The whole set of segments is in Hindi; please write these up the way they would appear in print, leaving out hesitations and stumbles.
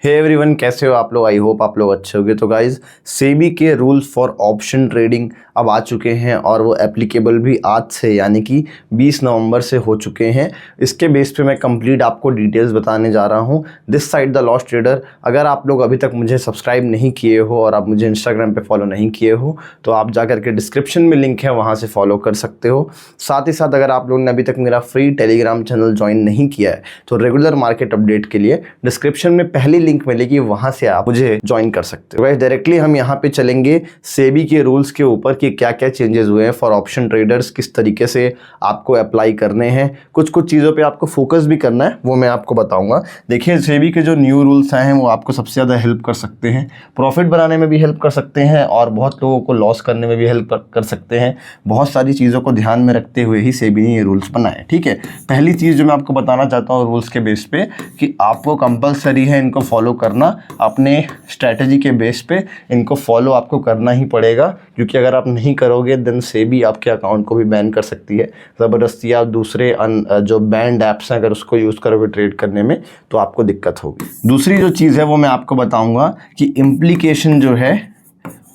हे एवरीवन, कैसे हो आप लोग। आई होप आप लोग अच्छे होंगे। तो गाइज, सेबी के रूल्स फॉर ऑप्शन ट्रेडिंग अब आ चुके हैं और वो एप्लीकेबल भी आज से यानी कि 20 नवंबर से हो चुके हैं। इसके बेस पे मैं कंप्लीट आपको डिटेल्स बताने जा रहा हूँ। This side the lost trader. अगर आप लोग अभी तक मुझे सब्सक्राइब नहीं किए हो और आप मुझे इंस्टाग्राम पे फॉलो नहीं किए हो तो आप जा करके डिस्क्रिप्शन में लिंक है, वहाँ से फॉलो कर सकते हो। साथ ही साथ अगर आप लोगों ने अभी तक मेरा फ्री टेलीग्राम चैनल ज्वाइन नहीं किया है तो रेगुलर मार्केट अपडेट के लिए डिस्क्रिप्शन में पहली लिंक मिलेगी, वहां से आप मुझे ज्वाइन कर सकते हो। डायरेक्टली हम यहाँ पे चलेंगे सेबी के रूल्स के ऊपर कि क्या क्या चेंजेस हुए हैं फॉर ऑप्शन ट्रेडर्स, किस तरीके से आपको अप्लाई करने हैं। कुछ चीज़ों पे आपको फोकस भी करना है, वो मैं आपको बताऊंगा। देखिए, सेबी के जो न्यू रूल्स आए हैं वो आपको सबसे ज़्यादा हेल्प कर सकते हैं, प्रॉफिट बनाने में भी हेल्प कर सकते हैं और बहुत लोगों को लॉस करने में भी हेल्प कर सकते हैं। बहुत सारी चीज़ों को ध्यान में रखते हुए ही सेबी ने ये रूल्स बनाए। ठीक है, पहली चीज़ जो मैं आपको बताना चाहता हूँ रूल्स के बेस पे कि आपको कंपलसरी है इनको फॉलो करना। अपने स्ट्रैटेजी के बेस पे इनको फॉलो आपको करना ही पड़ेगा, क्योंकि अगर आप नहीं करोगे देन सेबी आपके अकाउंट को भी बैन कर सकती है ज़बरदस्ती। आप दूसरे जो बैंड ऐप्स हैं अगर उसको यूज़ करोगे ट्रेड करने में तो आपको दिक्कत होगी। दूसरी जो चीज़ है वो मैं आपको बताऊंगा कि इम्प्लीकेशन जो है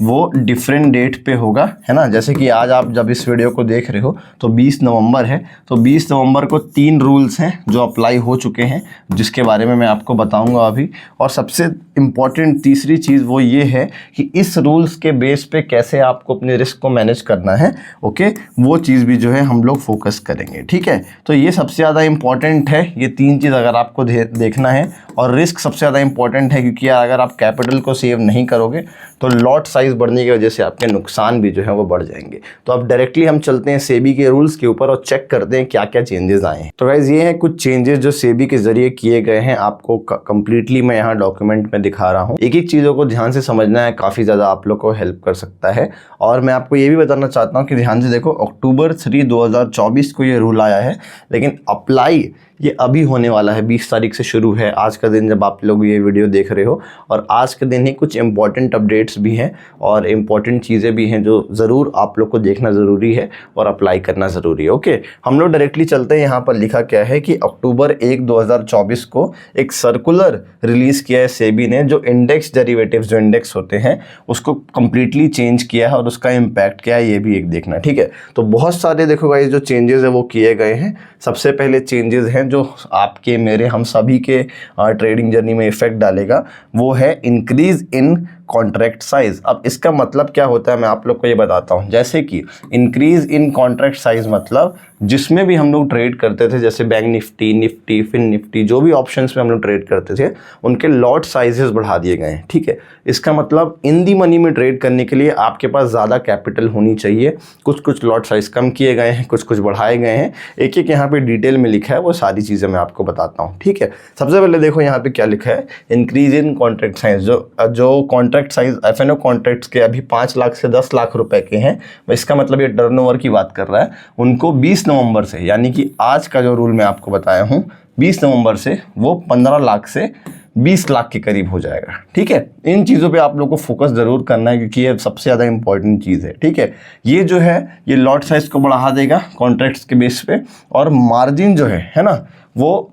वो डिफरेंट डेट पे होगा, है ना। जैसे कि आज आप जब इस वीडियो को देख रहे हो तो 20 नवंबर है, तो 20 नवंबर को 3 रूल्स हैं जो अप्लाई हो चुके हैं, जिसके बारे में मैं आपको बताऊंगा अभी। और सबसे इम्पॉर्टेंट तीसरी चीज़ वो ये है कि इस रूल्स के बेस पे कैसे आपको अपने रिस्क को मैनेज करना है। ओके, वो चीज़ भी जो है हम लोग फोकस करेंगे। ठीक है, तो ये सबसे ज़्यादा इम्पॉर्टेंट है। ये 3 चीज़ अगर आपको देखना है, और रिस्क सबसे ज़्यादा इम्पॉर्टेंट है, क्योंकि अगर आप कैपिटल को सेव नहीं करोगे तो लॉट साइज बढ़ने की वजह से आपके नुकसान भी जो है वो बढ़ जाएंगे। तो अब डायरेक्टली हम चलते हैं सेबी के रूल्स के ऊपर और चेक करते हैं क्या क्या चेंजेस आए हैं। तो गाइज, ये हैं कुछ चेंजेस जो सेबी के जरिए किए गए हैं। आपको कंप्लीटली मैं यहाँ डॉक्यूमेंट में दिखा रहा हूँ। एक एक चीज़ों को ध्यान से समझना है, काफ़ी ज़्यादा आप लोग को हेल्प कर सकता है। और मैं आपको ये भी बताना चाहता हूँ कि ध्यान से देखो, अक्टूबर 3, 2024 को ये रूल आया है, लेकिन अप्लाई ये अभी होने वाला है। 20 तारीख से शुरू है आज का दिन जब आप लोग ये वीडियो देख रहे हो। और आज के दिन ही कुछ इंपॉर्टेंट अपडेट्स भी हैं और इम्पॉर्टेंट चीज़ें भी हैं जो ज़रूर आप लोग को देखना ज़रूरी है और अप्लाई करना ज़रूरी है। ओके, हम लोग डायरेक्टली चलते हैं। यहाँ पर लिखा क्या है कि अक्टूबर 1, 2024 को एक सर्कुलर रिलीज़ किया है सेबी ने, जो इंडेक्स डेरिवेटिव्स जो इंडेक्स होते हैं उसको कम्प्लीटली चेंज किया है और उसका इम्पैक्ट क्या है ये भी एक देखना। ठीक है, तो बहुत सारे देखो गाइस जो चेंजेस है वो किए गए हैं। सबसे पहले चेंजेस हैं जो आपके मेरे हम सभी के ट्रेडिंग जर्नी में इफेक्ट डालेगा, वो है इंक्रीज इन कॉन्ट्रैक्ट साइज। अब इसका मतलब क्या होता है मैं आप लोग को ये बताता हूँ। जैसे कि इंक्रीज इन कॉन्ट्रैक्ट साइज मतलब जिसमें भी हम लोग ट्रेड करते थे, जैसे बैंक निफ्टी, फिन निफ्टी, जो भी ऑप्शंस में हम लोग ट्रेड करते थे उनके लॉट साइजेस बढ़ा दिए गए हैं। ठीक है, इसका मतलब इन दी मनी में ट्रेड करने के लिए आपके पास ज़्यादा कैपिटल होनी चाहिए। कुछ लॉट साइज कम किए गए हैं, कुछ बढ़ाए गए हैं। एक एक यहाँ पे डिटेल में लिखा है, वो सारी चीज़ें मैं आपको बताता हूँ। ठीक है, सबसे पहले देखो यहाँ पे क्या लिखा है, इंक्रीज इन कॉन्ट्रैक्ट साइज। जो कॉन्ट्रैक्ट साइज एफएनओ कॉन्ट्रैक्ट्स के अभी 5 लाख से 10 लाख रुपए के हैं, इसका मतलब ये टर्नओवर की बात कर रहा है, उनको 20 नवंबर से, यानी कि आज का जो रूल मैं आपको बताया हूँ 20 नवंबर से वो 15 लाख से 20 लाख के करीब हो जाएगा। ठीक है, इन चीज़ों पे आप लोग को फोकस ज़रूर करना है, क्योंकि ये सबसे ज़्यादा इंपॉर्टेंट चीज़ है। ठीक है, ये जो है ये लॉट साइज को बढ़ा देगा कॉन्ट्रैक्ट्स के बेस पे, और मार्जिन जो है ना वो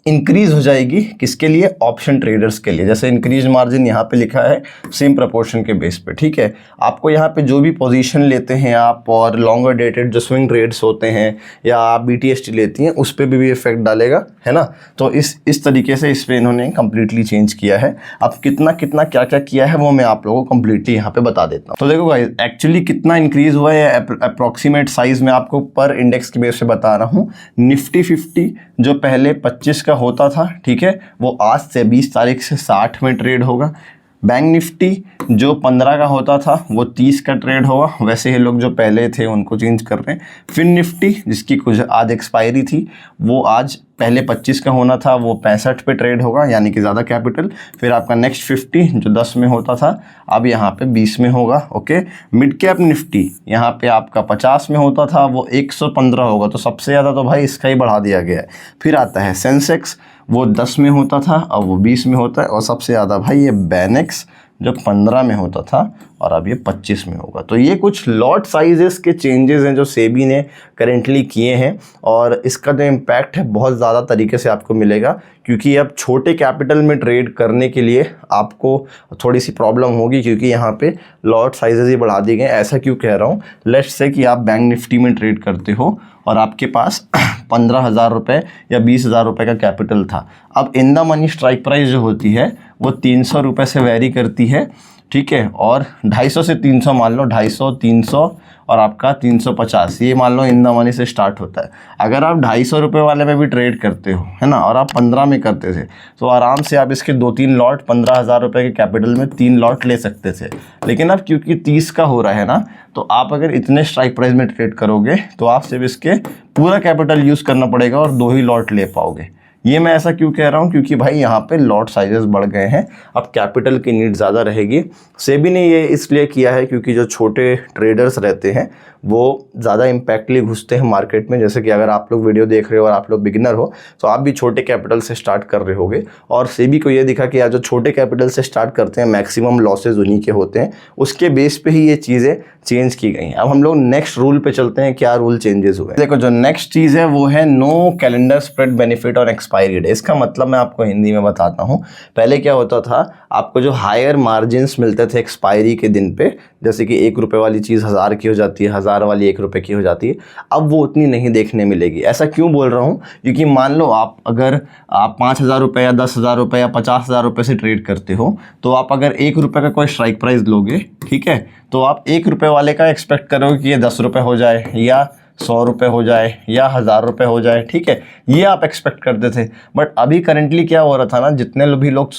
इंक्रीज हो जाएगी। किसके लिए? ऑप्शन ट्रेडर्स के लिए। जैसे इंक्रीज मार्जिन यहाँ पे लिखा है सेम प्रपोर्शन के बेस पे। ठीक है, आपको यहाँ पे जो भी पोजीशन लेते हैं आप, और लॉन्गर डेटेड जो स्विंग ट्रेड्स होते हैं या आप बीटीएसटी लेती हैं, उस पर भी इफेक्ट डालेगा, है ना। तो इस तरीके से इस पर इन्होंने कम्प्लीटली चेंज किया है। अब कितना क्या क्या किया है वो मैं आप लोगों को कम्प्लीटली यहाँ पे बता देता हूँ। तो देखो गाइस, एक्चुअली कितना इंक्रीज हुआ है अप्रॉक्सीमेट साइज में आपको पर इंडेक्स के बेस पे बता रहा हूँ। निफ्टी 50 जो पहले 25 का होता था, ठीक है, वो आज से 20 तारीख से 60 में ट्रेड होगा। बैंक निफ्टी जो 15 का होता था वो 30 का ट्रेड होगा। वैसे ही लोग जो पहले थे उनको चेंज कर रहे हैं। फिन निफ्टी जिसकी कुछ आज एक्सपायरी थी, वो आज पहले 25 का होना था, वो 65 पे ट्रेड होगा, यानी कि ज़्यादा कैपिटल। फिर आपका नेक्स्ट 50 जो 10 में होता था, अब यहाँ पे 20 में होगा। ओके, मिड कैप निफ्टी यहाँ पे आपका 50 में होता था, वो 115 होगा। तो सबसे ज़्यादा तो भाई इसका ही बढ़ा दिया गया है। फिर आता है सेंसेक्स, वो 10 में होता था, अब वो 20 में होता है। और सबसे ज़्यादा भाई ये बैनेक्स जो 15 में होता था और अब ये 25 में होगा। तो ये कुछ लॉट साइजेस के चेंजेस हैं जो सेबी ने करेंटली किए हैं, और इसका जो इम्पैक्ट है बहुत ज़्यादा तरीके से आपको मिलेगा, क्योंकि अब छोटे कैपिटल में ट्रेड करने के लिए आपको थोड़ी सी प्रॉब्लम होगी, क्योंकि यहाँ पे लॉट साइजेस ही बढ़ा दिए गए। ऐसा क्यों कह रहा हूँ, लेट्स से कि आप बैंक निफ्टी में ट्रेड करते हो और आपके पास 15,000 रुपये या 20,000 रुपये का कैपिटल था। अब in the money strike price जो होती है वो 300 रुपये से वेरी करती है, ठीक है, और 250 से 300 मान लो, 250, 300 और आपका 350, ये मान लो इन द मनी से स्टार्ट होता है। अगर आप 250 रुपये वाले में भी ट्रेड करते हो, है ना, और आप 15 में करते थे, तो आराम से आप इसके 2-3 लॉट 15,000 रुपये के कैपिटल में 3 लॉट ले सकते थे। लेकिन अब क्योंकि 30 का हो रहा है ना, तो आप अगर इतने स्ट्राइक प्राइस में ट्रेड करोगे तो आप सिर्फ इसके पूरा कैपिटल यूज़ करना पड़ेगा और 2 ही लॉट ले पाओगे। ये मैं ऐसा क्यों कह रहा हूँ, क्योंकि भाई यहाँ पे लॉट साइजेस बढ़ गए हैं, अब कैपिटल की नीड ज़्यादा रहेगी। सेबी ने ये इसलिए किया है क्योंकि जो छोटे ट्रेडर्स रहते हैं वो ज़्यादा इम्पैक्टली घुसते हैं मार्केट में। जैसे कि अगर आप लोग वीडियो देख रहे हो और आप लोग बिगिनर हो तो आप भी छोटे कैपिटल से स्टार्ट कर रहे होगे, और सेबी को ये दिखा कि यार जो छोटे कैपिटल से स्टार्ट करते हैं मैक्सिमम लॉसेज उन्हीं के होते हैं। उसके बेस पे ही ये चीज़ें चेंज की गई हैं। अब हम लोग नेक्स्ट रूल पे चलते हैं, क्या रूल चेंजेस हुए। देखो जो नेक्स्ट चीज़ है वो है नो कैलेंडर स्प्रेड बेनिफिट और एक्सपायरी डे। इसका मतलब मैं आपको हिंदी में बताता हूँ। पहले क्या होता था, आपको जो हायर मार्जिन्स मिलते थे एक्सपायरी के दिन पे, जैसे कि 1 रुपये वाली चीज़ 1000 की हो जाती है, 1000 वाली 1 रुपये की हो जाती है, अब वो उतनी नहीं देखने मिलेगी। ऐसा क्यों बोल रहा हूँ, क्योंकि मान लो आप 5,000 रुपये या 10,000 रुपये या 50,000 रुपये से ट्रेड करते हो, तो आप अगर 1 रुपये का कोई स्ट्राइक प्राइस लोगे, ठीक है, तो आप 1 रुपये वाले का एक्सपेक्ट करोगे कि ये 10 रुपये हो जाए या 100 रुपये हो जाए या 1000 रुपये हो जाए, ठीक है, ये आप एक्सपेक्ट करते थे। बट अभी करेंटली क्या हो रहा था ना, जितने भी लोग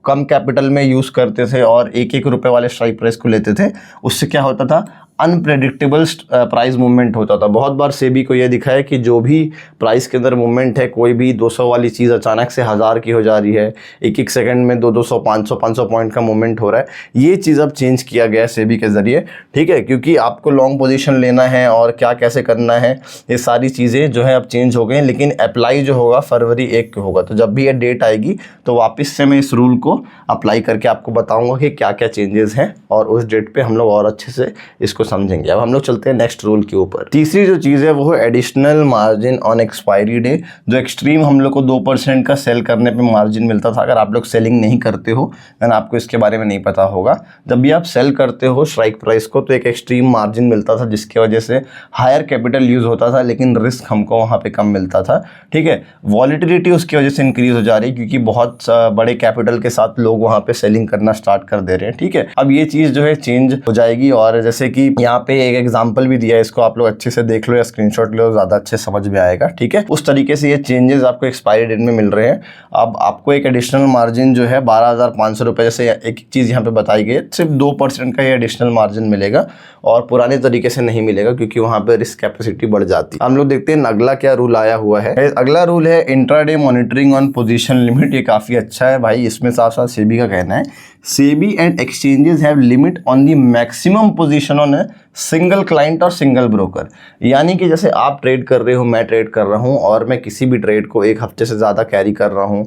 कम कैपिटल में यूज़ करते थे और 1-1 रुपये वाले स्ट्राइक प्राइस को लेते थे, उससे क्या होता था, अनप्रेडिक्टेबल प्राइस मूवमेंट होता था। बहुत बार सेबी को यह दिखा है कि जो भी प्राइस के अंदर मूवमेंट है, कोई भी 200 वाली चीज़ अचानक से 1000 की हो जा रही है, एक सेकंड में 200 500 पॉइंट का मूवमेंट हो रहा है। ये चीज़ अब चेंज किया गया है सेबी के ज़रिए, ठीक है, क्योंकि आपको लॉन्ग पोजीशन लेना है और क्या कैसे करना है, ये सारी चीज़ें जो है अब चेंज हो गई। लेकिन अप्लाई जो होगा फरवरी 1 को होगा। तो जब भी ये डेट आएगी तो वापस से मैं इस रूल को अप्लाई करके आपको बताऊँगा कि क्या क्या चेंजेस हैं, और उस डेट पर हम लोग और अच्छे से इसको समझेंगे। अब हम लोग चलते हैं नेक्स्ट रूल के ऊपर। तीसरी जो चीज़ है वो है additional margin on expiry day. जो एक्सट्रीम हम लोग को 2% का सेल करने पे मार्जिन मिलता था। अगर आप लोग सेलिंग नहीं करते हो देन आपको इसके बारे में नहीं पता होगा। जब भी आप सेल करते हो स्ट्राइक प्राइस को तो एक एक्सट्रीम मार्जिन मिलता था, जिसकी वजह से हायर कैपिटल यूज होता था, लेकिन रिस्क हमको वहाँ पे कम मिलता था, ठीक है। वॉलिटिलिटी उसकी वजह से इंक्रीज हो जा रही है, क्योंकि बहुत बड़े कैपिटल के साथ लोग वहाँ पे सेलिंग करना स्टार्ट कर दे रहे हैं, ठीक है। अब ये चीज़ जो है चेंज हो जाएगी, और जैसे कि यहाँ पे एक एग्जांपल भी दिया है, इसको आप लोग अच्छे से देख लो या स्क्रीनशॉट लो, ज़्यादा अच्छे समझ में आएगा, ठीक है। उस तरीके से ये चेंजेस आपको एक्सपायरी डेट में मिल रहे हैं। अब आपको एक एडिशनल मार्जिन जो है 12,500 रुपये, जैसे एक चीज़ यहाँ पे बताई गई है, सिर्फ 2% का ये एडिशनल मार्जिन मिलेगा, और पुराने तरीके से नहीं मिलेगा, क्योंकि वहाँ पे रिस्क कैपेसिटी बढ़ जाती है। हम लोग देखते हैं अगला क्या रूल आया हुआ है। अगला रूल है intraday monitoring on position limit. ये काफ़ी अच्छा है भाई। इसमें साथ साथ सेबी का कहना है, SEBI and exchanges have limit on the maximum position on a single client और सिंगल ब्रोकर। यानी कि जैसे आप ट्रेड कर रहे हो, मैं ट्रेड कर रहा हूँ, और मैं किसी भी ट्रेड को 1 हफ्ते से ज़्यादा कैरी कर रहा हूँ,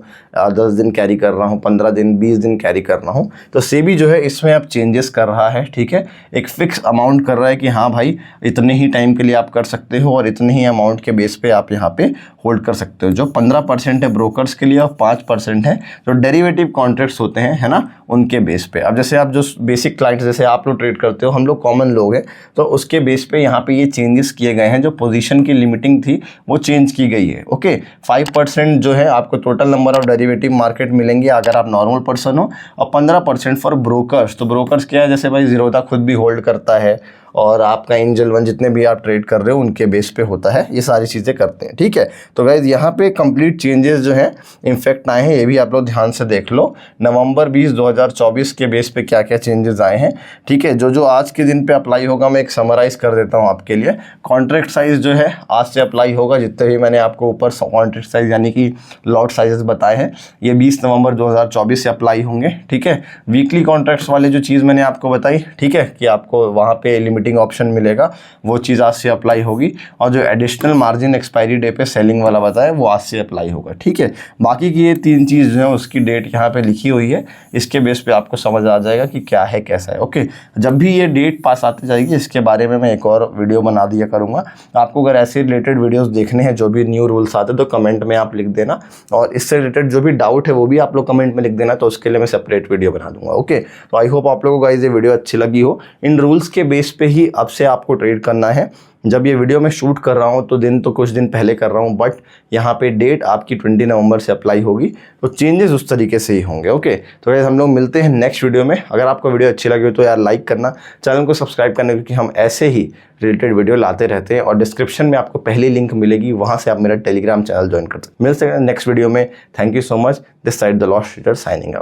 10 दिन कैरी कर रहा हूँ, 15 दिन 20 दिन कैरी कर रहा हूँ, तो सेबी जो है इसमें अब चेंजेस कर रहा है, ठीक है। एक फिक्स अमाउंट कर रहा है कि हाँ भाई इतने ही टाइम के लिए आप कर सकते हो, और इतने ही अमाउंट के बेस पे आप यहाँ पे होल्ड कर सकते हो। जो 15% है ब्रोकर्स के लिए और 5% है जो डेरिवेटिव कॉन्ट्रैक्ट्स होते हैं, है ना, उनके बेस पे। अब जैसे आप जो बेसिक क्लाइंट्स जैसे आप लोग ट्रेड करते हो, हम लोग कॉमन लोग हैं, तो उसके बेस पे यहाँ पे ये चेंजेस किए गए हैं। जो पोजीशन की लिमिटिंग थी वो चेंज की गई है, ओके। 5% जो है आपको total number of derivative market मिलेंगे अगर आप नॉर्मल पर्सन हो, और 15% फॉर ब्रोकर्स। तो ब्रोकर्स क्या है, जैसे भाई जीरोधा खुद भी होल्ड करता है, और आपका एंजल वन जितने भी आप ट्रेड कर रहे हो उनके बेस पे होता है, ये सारी चीज़ें करते हैं, ठीक है। तो गाइज यहाँ पे कंप्लीट चेंजेस जो हैं इनफेक्ट आए हैं, ये भी आप लोग ध्यान से देख लो। नवंबर 20, 2024 के बेस पे क्या क्या चेंजेस आए हैं, ठीक है। जो आज के दिन पे अप्लाई होगा मैं एक समराइज़ कर देता हूँ आपके लिए। कॉन्ट्रैक्ट साइज़ जो है आज से अप्लाई होगा, जितने भी मैंने आपको ऊपर कॉन्ट्रैक्ट साइज़ यानी कि लॉट साइजेस बताए हैं, ये 20 नवंबर 2024 से अप्लाई होंगे, ठीक है। वीकली कॉन्ट्रैक्ट्स वाले जो चीज़ मैंने आपको बताई, ठीक है, कि आपको वहाँ पे लिमिट वेटिंग ऑप्शन मिलेगा वो चीज़ आज से अप्लाई होगी, और जो एडिशनल मार्जिन एक्सपायरी डे पे सेलिंग वाला बताया वो आज से अप्लाई होगा, ठीक है। बाकी की ये 3 चीज़ जो है उसकी डेट यहाँ पे लिखी हुई है, इसके बेस पे आपको समझ आ जाएगा कि क्या है कैसा है। ओके, जब भी ये डेट पास आती जाएगी इसके बारे में मैं एक और वीडियो बना दिया करूँगा। आपको अगर ऐसे रिलेटेड वीडियोज़ देखने हैं जो भी न्यू रूल्स आते तो कमेंट में आप लिख देना, और इससे रिलेटेड जो भी डाउट है वो भी आप लोग कमेंट में लिख देना, तो उसके लिए मैं सेपरेट वीडियो बना दूंगा। ओके, तो आई होप आप लोगों को गाइस ये वीडियो अच्छी लगी हो। इन रूल्स के बेस पे ही अब से आपको ट्रेड करना है। जब ये वीडियो मैं शूट कर रहा हूँ तो दिन तो कुछ दिन पहले कर रहा हूँ, बट यहाँ पे डेट आपकी 20 नवंबर से अप्लाई होगी, तो चेंजेस उस तरीके से ही होंगे। ओके, तो गाइस हम लोग मिलते हैं नेक्स्ट वीडियो में। अगर आपको वीडियो अच्छी लगी हो तो यार लाइक करना, चैनल को सब्सक्राइब करना, क्योंकि हम ऐसे ही रिलेटेड वीडियो लाते रहते हैं। और डिस्क्रिप्शन में आपको पहली लिंक मिलेगी, वहाँ से आप मेरा टेलीग्राम चैनल ज्वाइन कर सकते हैं। मिल सकते हैं नेक्स्ट वीडियो में। Thank you so much. This side the lost trader signing out.